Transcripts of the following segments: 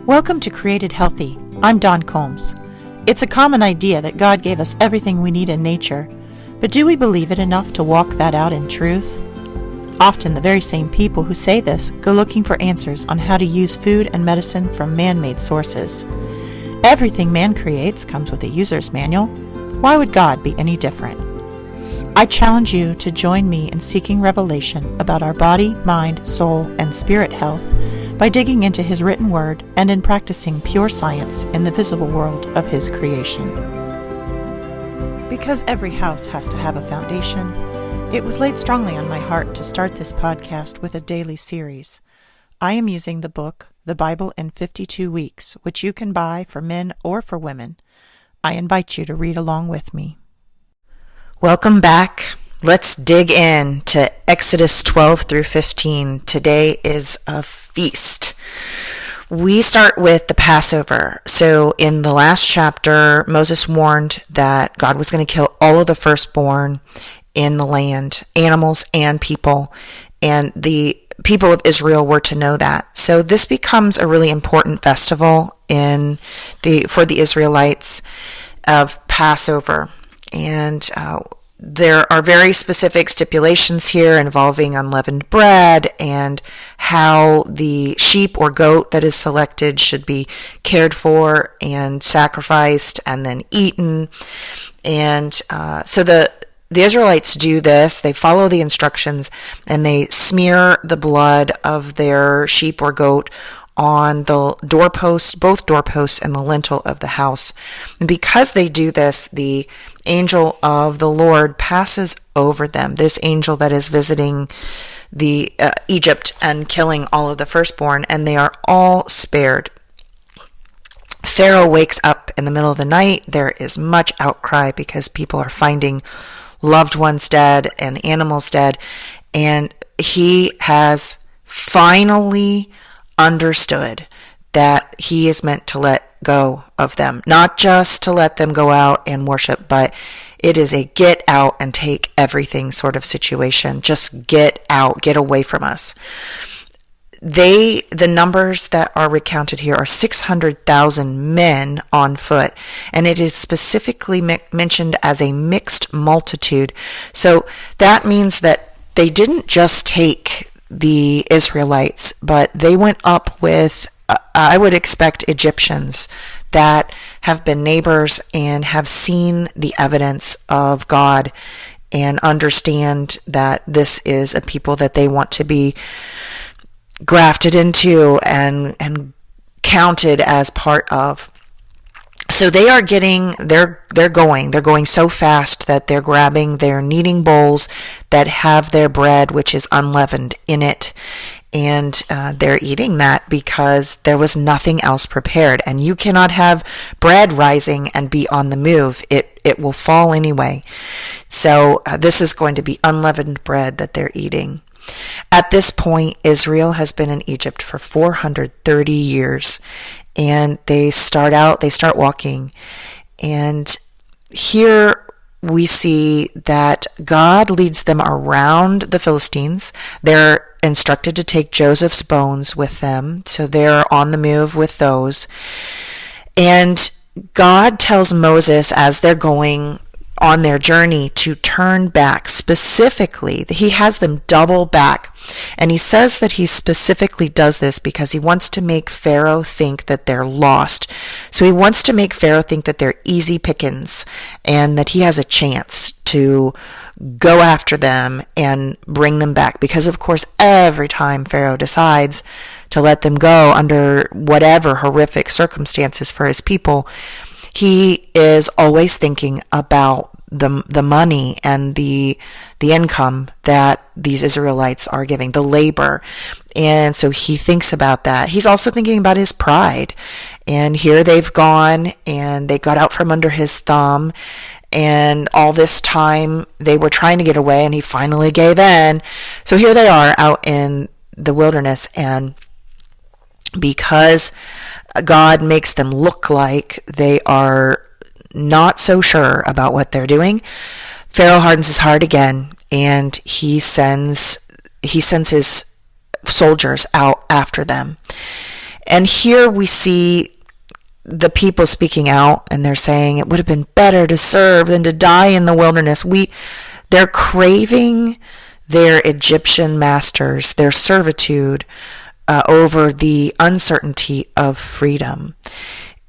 Welcome to Created Healthy. I'm Dawn Combs. It's a common idea that God gave us everything we need in nature, but do we believe it enough to walk that out in truth? Often the very same people who say this go looking for answers on how to use food and medicine from man-made sources. Everything man creates comes with a user's manual. Why would God be any different? I challenge you to join me in seeking revelation about our body, mind, soul, and spirit health by digging into His written word and in practicing pure science in the visible world of His creation. Because every house has to have a foundation, it was laid strongly on my heart to start this podcast with a daily series. I am using the book, The Bible in 52 Weeks, which you can buy for men or for women. I invite you to read along with me. Welcome back. Let's dig in to Exodus 12 through 15. Today is a feast. We start with the Passover. So in the last chapter, Moses warned that God was going to kill all of the firstborn in the land, animals and people, and the people of Israel were to know that. So this becomes a really important festival for the Israelites of Passover. And there are very specific stipulations here involving unleavened bread and how the sheep or goat that is selected should be cared for and sacrificed and then eaten. And so the Israelites do this. They follow the instructions and they smear the blood of their sheep or goat on the doorposts, both doorposts and the lintel of the house. And because they do this, the angel of the Lord passes over them, this angel that is visiting the Egypt and killing all of the firstborn, and they are all spared. Pharaoh wakes up in the middle of the night. There is much outcry because people are finding loved ones dead and animals dead, and he has finally understood that he is meant to let go of them, not just to let them go out and worship, but it is a get out and take everything sort of situation. Just get out, get away from us. The numbers that are recounted here are 600,000 men on foot, and it is specifically mentioned as a mixed multitude. So that means that they didn't just take the Israelites, but they went up with, I would expect, Egyptians that have been neighbors and have seen the evidence of God and understand that this is a people that they want to be grafted into and counted as part of. So they are they're going so fast that they're grabbing their kneading bowls that have their bread, which is unleavened, in it. And they're eating that because there was nothing else prepared. And you cannot have bread rising and be on the move. It will fall anyway. So this is going to be unleavened bread that they're eating. At this point, Israel has been in Egypt for 430 years. And they start walking. And here we see that God leads them around the Philistines. They're instructed to take Joseph's bones with them. So they're on the move with those. And God tells Moses as they're going on their journey to turn back. Specifically, he has them double back. And he says that he specifically does this because he wants to make Pharaoh think that they're lost. So he wants to make Pharaoh think that they're easy pickings and that he has a chance to go after them and bring them back. Because, of course, every time Pharaoh decides to let them go under whatever horrific circumstances for his people, he is always thinking about the money and the income that these Israelites are giving, the labor. And so he thinks about that. He's also thinking about his pride. And here they've gone and they got out from under his thumb. And all this time they were trying to get away and he finally gave in. So here they are out in the wilderness, and because God makes them look like they are not so sure about what they're doing, Pharaoh hardens his heart again, and he sends his soldiers out after them. And here we see the people speaking out, and they're saying it would have been better to serve than to die in the wilderness. They're craving their Egyptian masters, their servitude, over the uncertainty of freedom.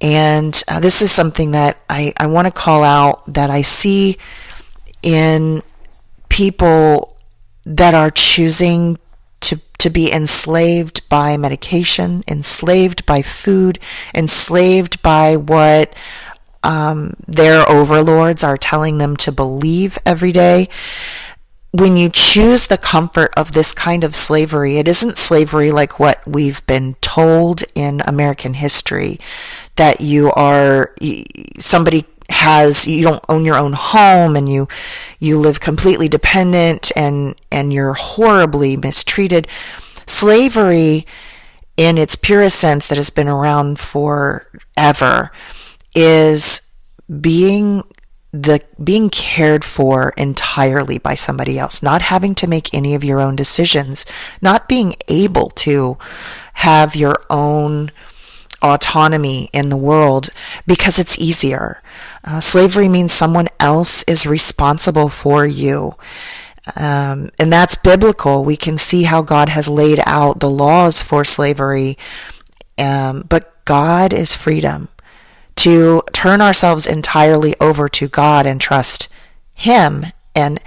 And this is something that I want to call out, that I see in people that are choosing to be enslaved by medication, enslaved by food, enslaved by what their overlords are telling them to believe every day. When you choose the comfort of this kind of slavery, it isn't slavery like what we've been told in American history, that you don't own your own home, and you live completely dependent, and you're horribly mistreated. Slavery, in its purest sense, that has been around forever, is being cared for entirely by somebody else, not having to make any of your own decisions, not being able to have your own autonomy in the world because it's easier. Slavery means someone else is responsible for you. And that's biblical. We can see how God has laid out the laws for slavery. But God is freedom. To turn ourselves entirely over to God and trust Him. And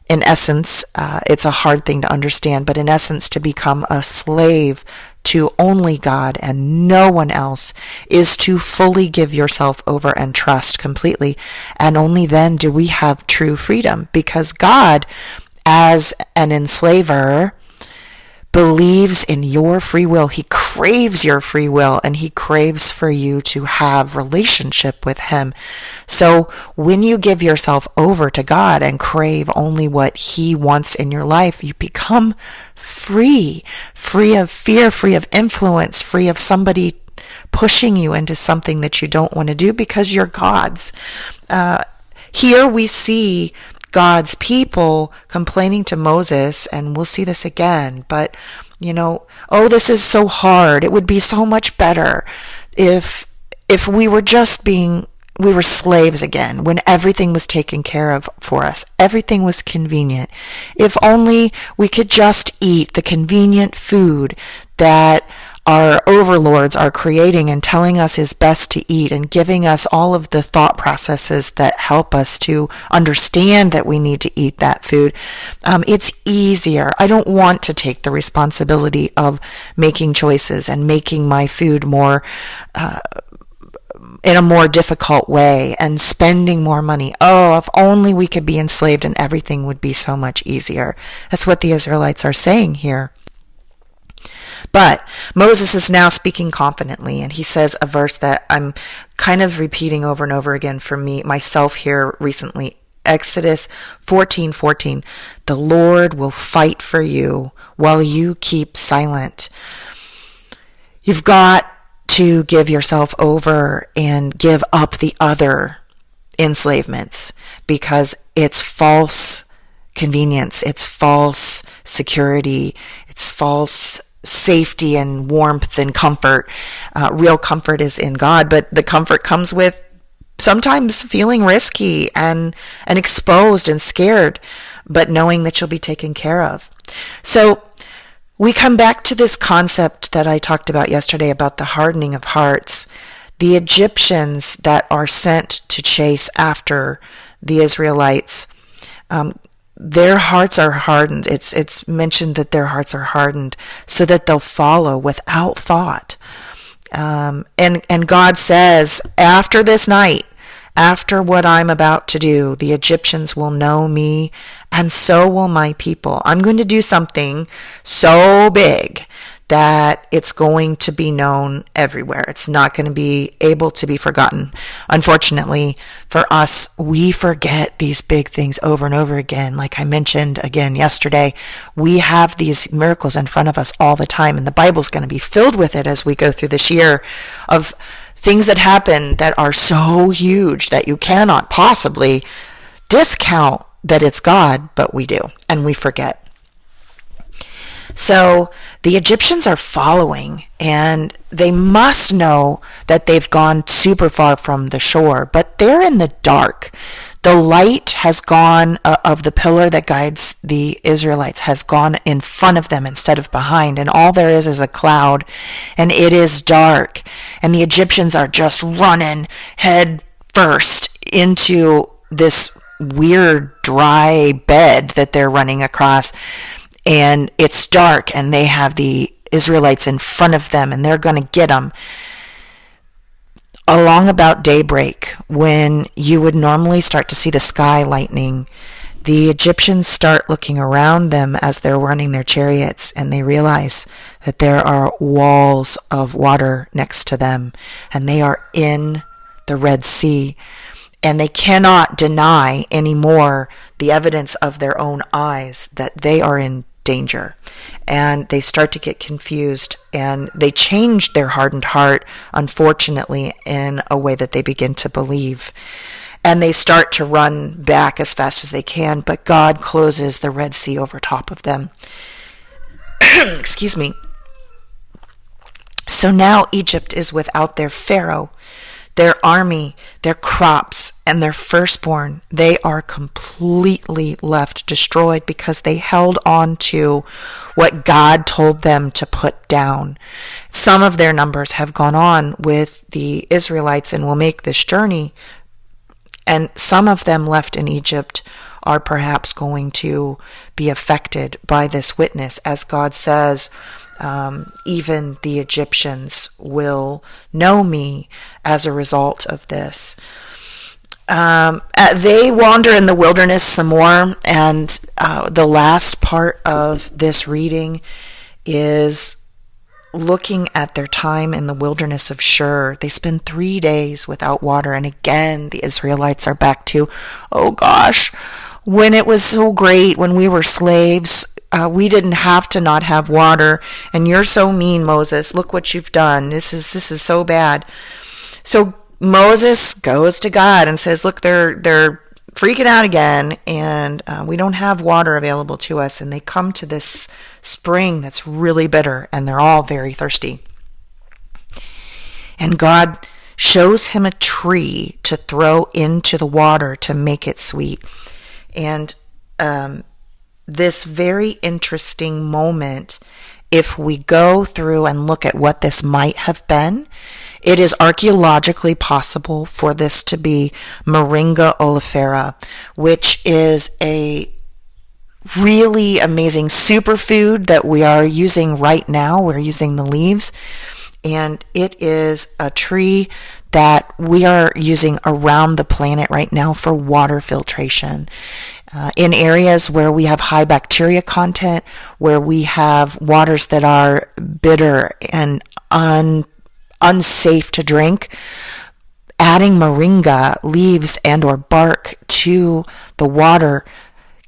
in essence, it's a hard thing to understand, but in essence, to become a slave to only God and no one else is to fully give yourself over and trust completely. And only then do we have true freedom, because God, as an enslaver, believes in your free will. He craves your free will, and He craves for you to have relationship with Him. So when you give yourself over to God and crave only what He wants in your life, you become free of fear, free of influence, free of somebody pushing you into something that you don't want to do, because you're God's. Here we see God's people complaining to Moses, and we'll see this again, but this is so hard. It would be so much better if we were we were slaves again, when everything was taken care of for us. Everything was convenient. If only we could just eat the convenient food that our overlords are creating and telling us is best to eat, and giving us all of the thought processes that help us to understand that we need to eat that food. It's easier. I don't want to take the responsibility of making choices and making my food more in a more difficult way and spending more money. Oh, if only we could be enslaved and everything would be so much easier. That's what the Israelites are saying here. But Moses is now speaking confidently, and he says a verse that I'm kind of repeating over and over again for myself here recently. Exodus 14:14. The Lord will fight for you while you keep silent. You've got to give yourself over and give up the other enslavements, because it's false convenience, it's false security, it's false safety and warmth and comfort. Real comfort is in God, but the comfort comes with sometimes feeling risky and exposed and scared, but knowing that you'll be taken care of. So we come back to this concept that I talked about yesterday about the hardening of hearts. The Egyptians that are sent to chase after the Israelites, their hearts are hardened. It's mentioned that their hearts are hardened so that they'll follow without thought. And God says, after this night, after what I'm about to do, the Egyptians will know me, and so will my people. I'm going to do something so big that it's going to be known everywhere. It's not going to be able to be forgotten. Unfortunately, for us, we forget these big things over and over again. Like I mentioned again yesterday, we have these miracles in front of us all the time, and the Bible's going to be filled with it as we go through this year, of things that happen that are so huge that you cannot possibly discount that it's God, but we do, and we forget. So the Egyptians are following, and they must know that they've gone super far from the shore, but they're in the dark. The light has gone of the pillar that guides the Israelites has gone in front of them instead of behind, and all there is a cloud, and it is dark. And the Egyptians are just running head first into this weird dry bed that they're running across, and it's dark, and they have the Israelites in front of them, and they're going to get them. Along about daybreak, when you would normally start to see the sky lightening, the Egyptians start looking around them as they're running their chariots, and they realize that there are walls of water next to them, and they are in the Red Sea, and they cannot deny anymore the evidence of their own eyes that they are in danger. And they start to get confused, and they change their hardened heart, unfortunately, in a way that they begin to believe. And they start to run back as fast as they can, but God closes the Red Sea over top of them. Excuse me. So now Egypt is without their Pharaoh, their army, their crops, and their firstborn. They are completely left destroyed because they held on to what God told them to put down. Some of their numbers have gone on with the Israelites and will make this journey, and some of them left in Egypt are perhaps going to be affected by this witness. As God says, even the Egyptians will know me as a result of this. They wander in the wilderness some more, and the last part of this reading is looking at their time in the wilderness of Shur. They spend 3 days without water, and again the Israelites are back to, oh gosh, when it was so great when we were slaves, we didn't have to not have water, and you're so mean, Moses. Look what you've done. This is so bad. So Moses goes to God and says, look, they're freaking out again, and we don't have water available to us. And they come to this spring that's really bitter, and they're all very thirsty. And God shows him a tree to throw into the water to make it sweet. And this very interesting moment, if we go through and look at what this might have been, it is archaeologically possible for this to be Moringa oleifera, which is a really amazing superfood that we are using right now. We're using the leaves, and it is a tree that we are using around the planet right now for water filtration. In areas where we have high bacteria content, where we have waters that are bitter and unsafe to drink, adding moringa leaves and or bark to the water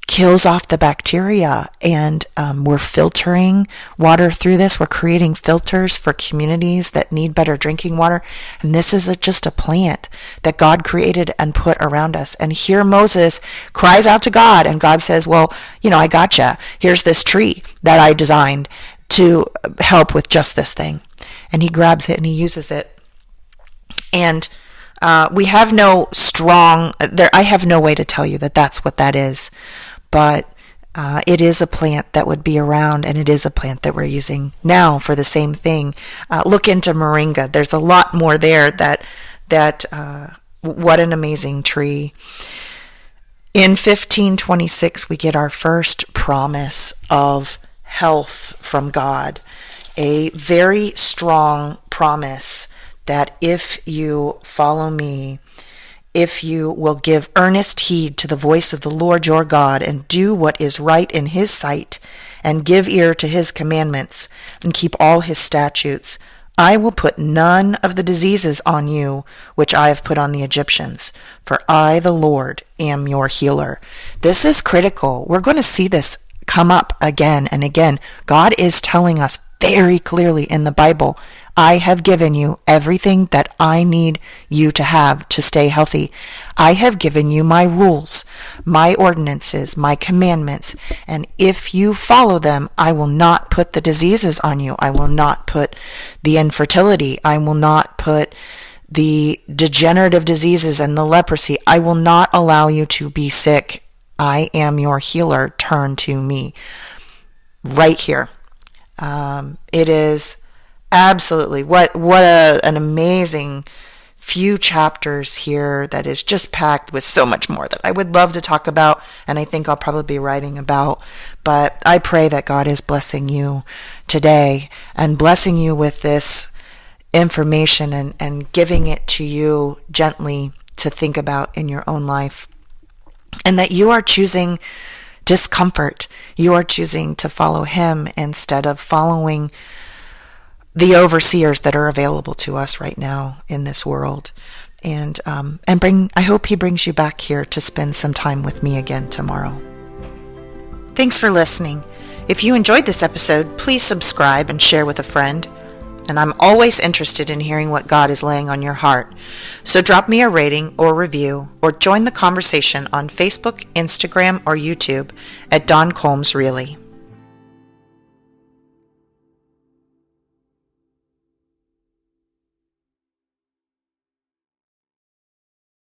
kills off the bacteria, and we're filtering water through this. We're creating filters for communities that need better drinking water, and this is just a plant that God created and put around us. And here Moses cries out to God, and God says, well, I gotcha. Here's this tree that I designed to help with just this thing. And he grabs it and he uses it. And we have no I have no way to tell you that that's what that is. But it is a plant that would be around, and it is a plant that we're using now for the same thing. Look into moringa. There's a lot more there what an amazing tree. In 1526, we get our first promise of health from God. A very strong promise that if you follow me, if you will give earnest heed to the voice of the Lord your God and do what is right in his sight and give ear to his commandments and keep all his statutes, I will put none of the diseases on you which I have put on the Egyptians, for I, the Lord, am your healer. This is critical. We're going to see this come up again and again. God is telling us very clearly in the Bible. I have given you everything that I need you to have to stay healthy. I have given you my rules, my ordinances, my commandments, and if you follow them, I will not put the diseases on you. I will not put the infertility. I will not put the degenerative diseases and the leprosy. I will not allow you to be sick. I am your healer. Turn to me. Right here. It is absolutely an amazing few chapters here that is just packed with so much more that I would love to talk about, and I think I'll probably be writing about. But I pray that God is blessing you today and blessing you with this information and giving it to you gently to think about in your own life, and that you are choosing discomfort. You are choosing to follow Him instead of following the overseers that are available to us right now in this world. And I hope He brings you back here to spend some time with me again tomorrow. Thanks for listening. If you enjoyed this episode, please subscribe and share with a friend. And I'm always interested in hearing what God is laying on your heart. So drop me a rating or review, or join the conversation on Facebook, Instagram, or YouTube at Dawn Combs Really.